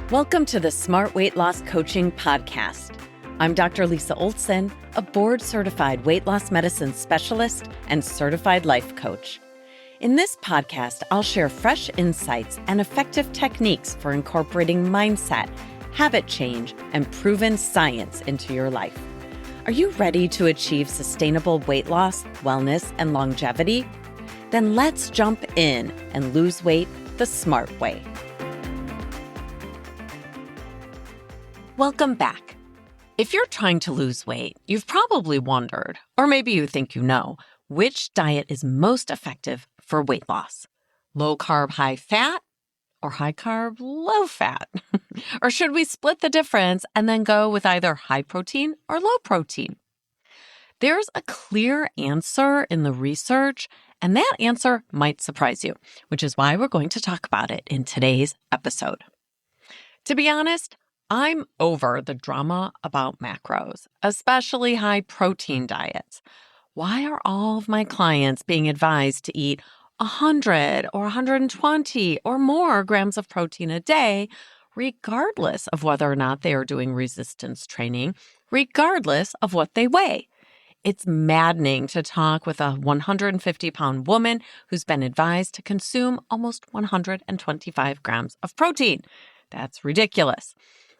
Welcome to the Smart Weight Loss Coaching Podcast. I'm Dr. Lisa Oldson, a board-certified weight loss medicine specialist and certified life coach. In this podcast, I'll share fresh insights and effective techniques for incorporating mindset, habit change, and proven science into your life. Are you ready to achieve sustainable weight loss, wellness, and longevity? Then let's jump in and lose weight the smart way. Welcome back. If you're trying to lose weight, you've probably wondered, or maybe you think you know, which diet is most effective for weight loss. Low carb, high fat, or high carb, low fat? Or should we split the difference and then go with either high protein or low protein? There's a clear answer in the research, and that answer might surprise you, which is why we're going to talk about it in today's episode. To be honest, I'm over the drama about macros, especially high protein diets. Why are all of my clients being advised to eat 100 or 120 or more grams of protein a day, regardless of whether or not they are doing resistance training, regardless of what they weigh? It's maddening to talk with a 150-pound woman who's been advised to consume almost 125 grams of protein. That's ridiculous.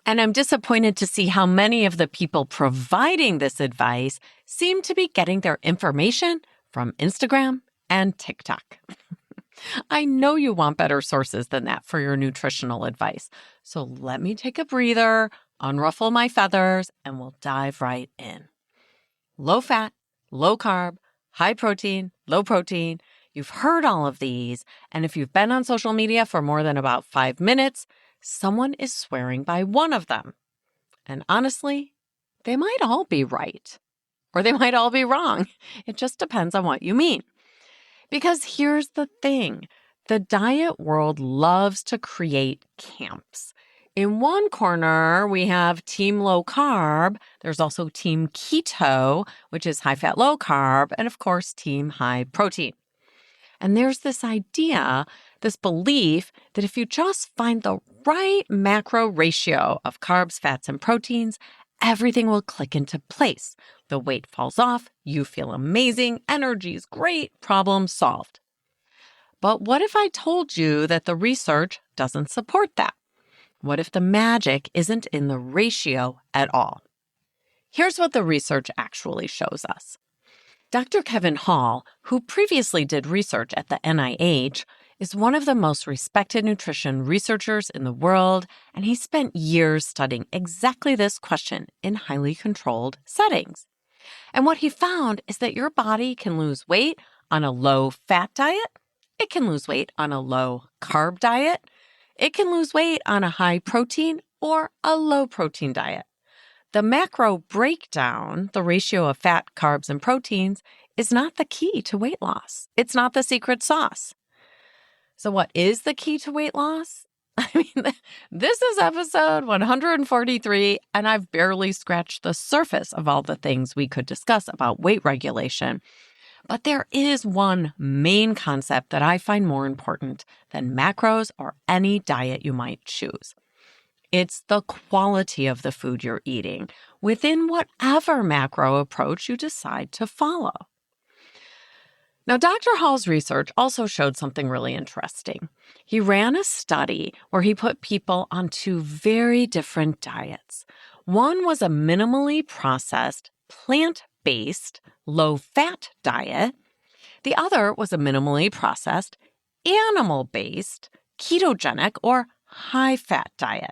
And I'm disappointed to see how many of the people providing this advice seem to be getting their information from Instagram and TikTok. I know you want better sources than that for your nutritional advice. So let me take a breather, unruffle my feathers, and we'll dive right in. Low fat, low carb, high protein, low protein. You've heard all of these. And if you've been on social media for more than about 5 minutes, someone is swearing by one of them. And honestly, they might all be right, or they might all be wrong. It just depends on what you mean. Because here's the thing. The diet world loves to create camps. In one corner, we have Team Low Carb. There's also Team Keto, which is high fat, low carb, and of course, Team High Protein. And there's this idea, this belief that if you just find the right macro ratio of carbs, fats, and proteins, everything will click into place. The weight falls off, you feel amazing, energy's great, problem solved. But what if I told you that the research doesn't support that? What if the magic isn't in the ratio at all? Here's what the research actually shows us. Dr. Kevin Hall, who previously did research at the NIH, is one of the most respected nutrition researchers in the world, and he spent years studying exactly this question in highly controlled settings. And what he found is that your body can lose weight on a low-fat diet, it can lose weight on a low-carb diet, it can lose weight on a high-protein or a low-protein diet. The macro breakdown, the ratio of fat, carbs, and proteins, is not the key to weight loss. It's not the secret sauce. So what is the key to weight loss? This is episode 143, and I've barely scratched the surface of all the things we could discuss about weight regulation. But there is one main concept that I find more important than macros or any diet you might choose. It's the quality of the food you're eating within whatever macro approach you decide to follow. Now, Dr. Hall's research also showed something really interesting. He ran a study where he put people on two very different diets. One was a minimally processed, plant-based, low-fat diet. The other was a minimally processed, animal-based, ketogenic, or high-fat diet.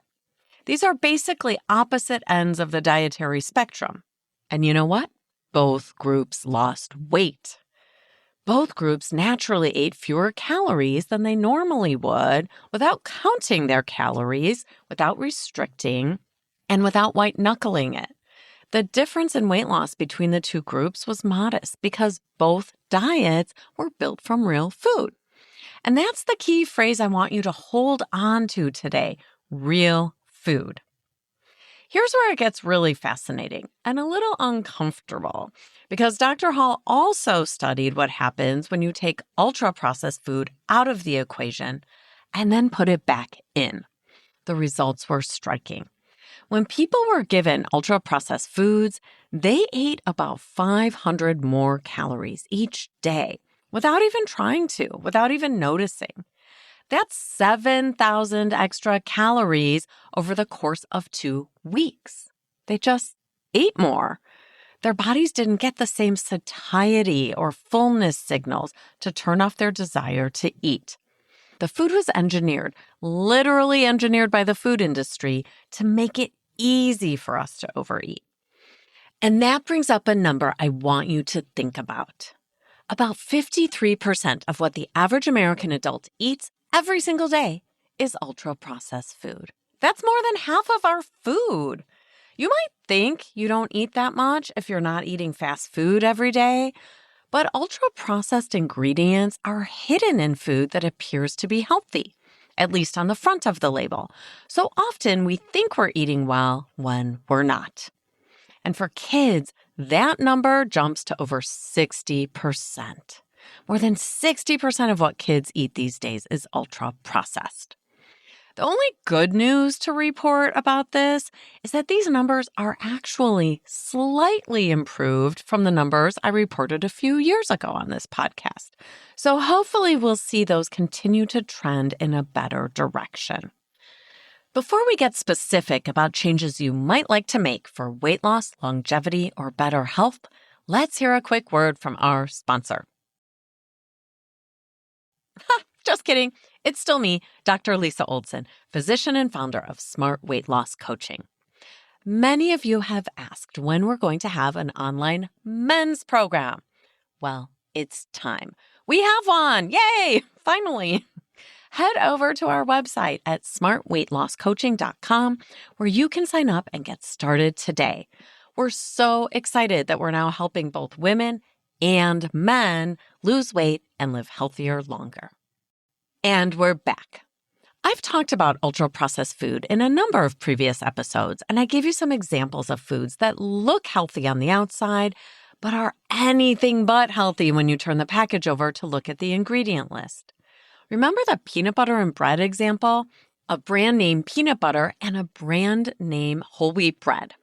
These are basically opposite ends of the dietary spectrum. And you know what? Both groups lost weight. Both groups naturally ate fewer calories than they normally would without counting their calories, without restricting, and without white-knuckling it. The difference in weight loss between the two groups was modest because both diets were built from real food. And that's the key phrase I want you to hold on to today, real food. Here's where it gets really fascinating and a little uncomfortable because Dr. Hall also studied what happens when you take ultra-processed food out of the equation and then put it back in. the results were striking. When people were given ultra-processed foods, they ate about 500 more calories each day without even trying to, without even noticing. That's 7,000 extra calories over the course of 2 weeks. They just ate more. Their bodies didn't get the same satiety or fullness signals to turn off their desire to eat. The food was engineered, literally engineered by the food industry, to make it easy for us to overeat. And that brings up a number I want you to think about. About 53% of what the average American adult eats every single day is ultra-processed food. That's more than half of our food. You might think you don't eat that much if you're not eating fast food every day, but ultra-processed ingredients are hidden in food that appears to be healthy, at least on the front of the label. So often we think we're eating well when we're not. And for kids, that number jumps to over 60%. More than 60% of what kids eat these days is ultra-processed. The only good news to report about this is that these numbers are actually slightly improved from the numbers I reported a few years ago on this podcast. So hopefully we'll see those continue to trend in a better direction. Before we get specific about changes you might like to make for weight loss, longevity, or better health, let's hear a quick word from our sponsor. Just kidding. It's still me, Dr. Lisa Oldson, physician and founder of Smart Weight Loss Coaching. Many of you have asked when we're going to have an online men's program. Well, it's time. We have one. Yay! Finally. Head over to our website at smartweightlosscoaching.com where you can sign up and get started today. We're so excited that we're now helping both women and men lose weight and live healthier longer. And we're back. I've talked about ultra-processed food in a number of previous episodes, and I gave you some examples of foods that look healthy on the outside, but are anything but healthy when you turn the package over to look at the ingredient list. Remember the peanut butter and bread example? A brand name peanut butter and a brand name whole wheat bread.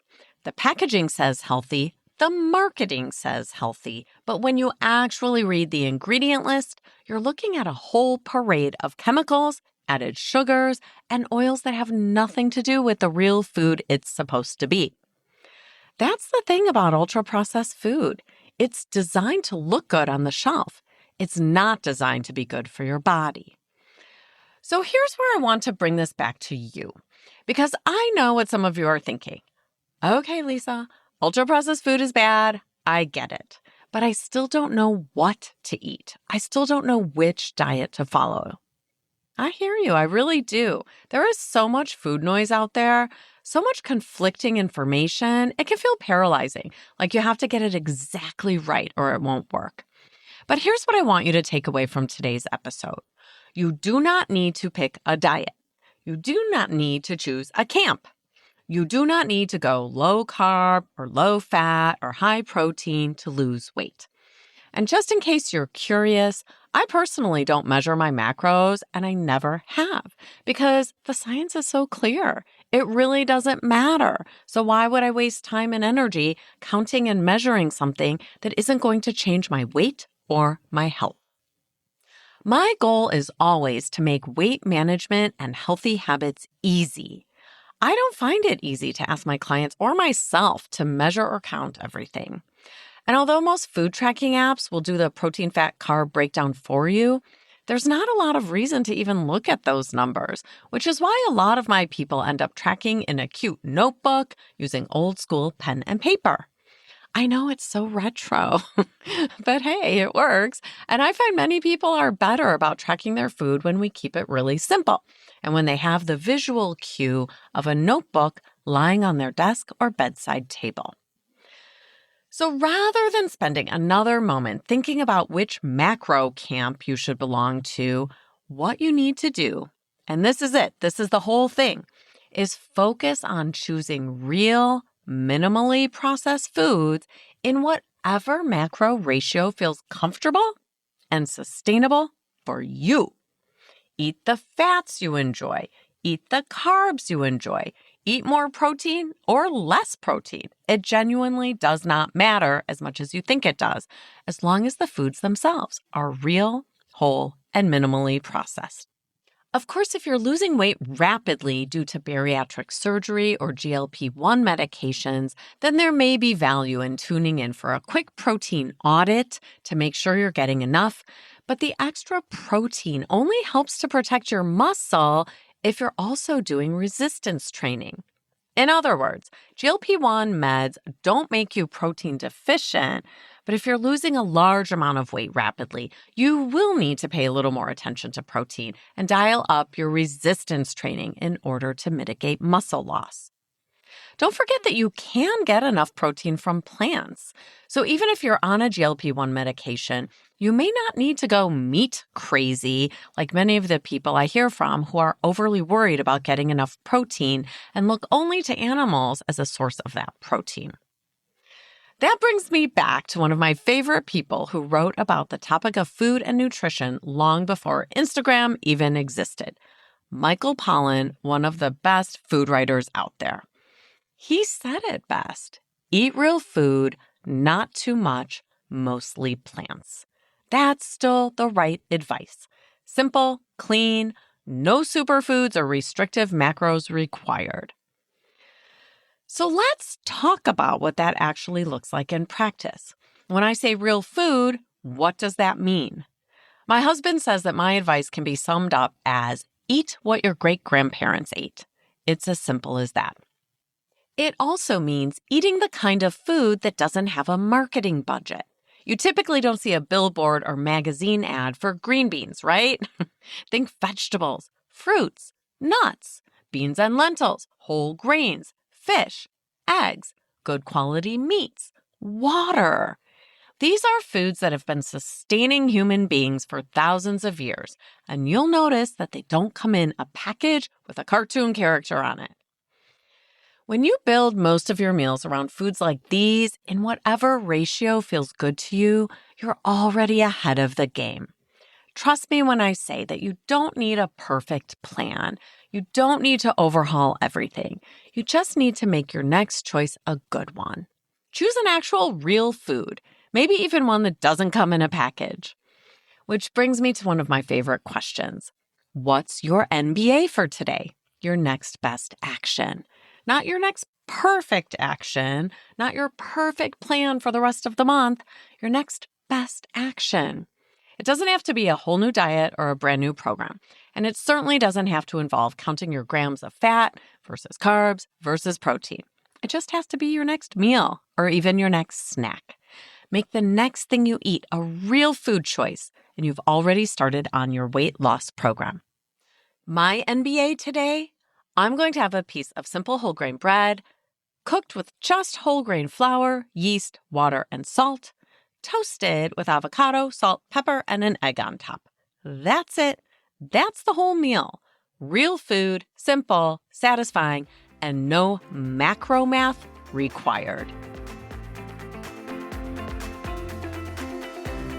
The packaging says healthy, the marketing says healthy, but when you actually read the ingredient list, you're looking at a whole parade of chemicals, added sugars, and oils that have nothing to do with the real food it's supposed to be. That's the thing about ultra-processed food. It's designed to look good on the shelf. It's not designed to be good for your body. So here's where I want to bring this back to you, because I know what some of you are thinking. Okay, Lisa, ultra-processed food is bad. I get it. But I still don't know what to eat. I still don't know which diet to follow. I hear you. I really do. There is so much food noise out there, so much conflicting information. It can feel paralyzing, like you have to get it exactly right or it won't work. But here's what I want you to take away from today's episode. You do not need to pick a diet. You do not need to choose a camp. You do not need to go low carb or low fat or high protein to lose weight. And just in case you're curious, I personally don't measure my macros, and I never have, because the science is so clear. It really doesn't matter. So why would I waste time and energy counting and measuring something that isn't going to change my weight or my health? My goal is always to make weight management and healthy habits easy. I don't find it easy to ask my clients or myself to measure or count everything. And although most food tracking apps will do the protein, fat, carb breakdown for you, there's not a lot of reason to even look at those numbers, which is why a lot of my people end up tracking in a cute notebook using old school pen and paper. I know it's so retro, but hey, it works. And I find many people are better about tracking their food when we keep it really simple and when they have the visual cue of a notebook lying on their desk or bedside table. So rather than spending another moment thinking about which macro camp you should belong to, what you need to do, and this is it, this is the whole thing, is focus on choosing real, minimally processed foods in whatever macro ratio feels comfortable and sustainable for you. Eat the fats you enjoy. Eat the carbs you enjoy. Eat more protein or less protein. It genuinely does not matter as much as you think it does, as long as the foods themselves are real, whole, and minimally processed. Of course, if you're losing weight rapidly due to bariatric surgery or GLP-1 medications, then there may be value in tuning in for a quick protein audit to make sure you're getting enough. But the extra protein only helps to protect your muscle if you're also doing resistance training. In other words, GLP-1 meds don't make you protein deficient, but if you're losing a large amount of weight rapidly, you will need to pay a little more attention to protein and dial up your resistance training in order to mitigate muscle loss. Don't forget that you can get enough protein from plants. So even if you're on a GLP-1 medication, you may not need to go meat crazy like many of the people I hear from who are overly worried about getting enough protein and look only to animals as a source of that protein. That brings me back to one of my favorite people who wrote about the topic of food and nutrition long before Instagram even existed. Michael Pollan, one of the best food writers out there. He said it best. Eat real food, not too much, mostly plants. That's still the right advice. Simple, clean, no superfoods or restrictive macros required. So let's talk about what that actually looks like in practice. When I say real food, what does that mean? My husband says that my advice can be summed up as eat what your great-grandparents ate. It's as simple as that. It also means eating the kind of food that doesn't have a marketing budget. You typically don't see a billboard or magazine ad for green beans, right? Think vegetables, fruits, nuts, beans and lentils, whole grains, fish, eggs, good quality meats, water. These are foods that have been sustaining human beings for thousands of years, and you'll notice that they don't come in a package with a cartoon character on it. When you build most of your meals around foods like these, in whatever ratio feels good to you, you're already ahead of the game. Trust me when I say that you don't need a perfect plan. You don't need to overhaul everything. You just need to make your next choice a good one. Choose an actual real food, maybe even one that doesn't come in a package. Which brings me to one of my favorite questions. What's your NBA for today? Your next best action. Not your next perfect action, not your perfect plan for the rest of the month, your next best action. It doesn't have to be a whole new diet or a brand new program. And it certainly doesn't have to involve counting your grams of fat versus carbs versus protein. It just has to be your next meal or even your next snack. Make the next thing you eat a real food choice, and you've already started on your weight loss program. My NBA today? I'm going to have a piece of simple whole grain bread, cooked with just whole grain flour, yeast, water, and salt, toasted with avocado, salt, pepper, and an egg on top. That's it. That's the whole meal. Real food, simple, satisfying, and no macro math required.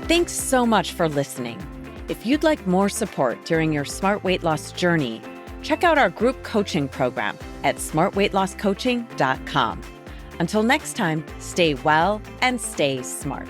Thanks so much for listening. If you'd like more support during your smart weight loss journey, check out our group coaching program at smartweightlosscoaching.com. Until next time, stay well and stay smart.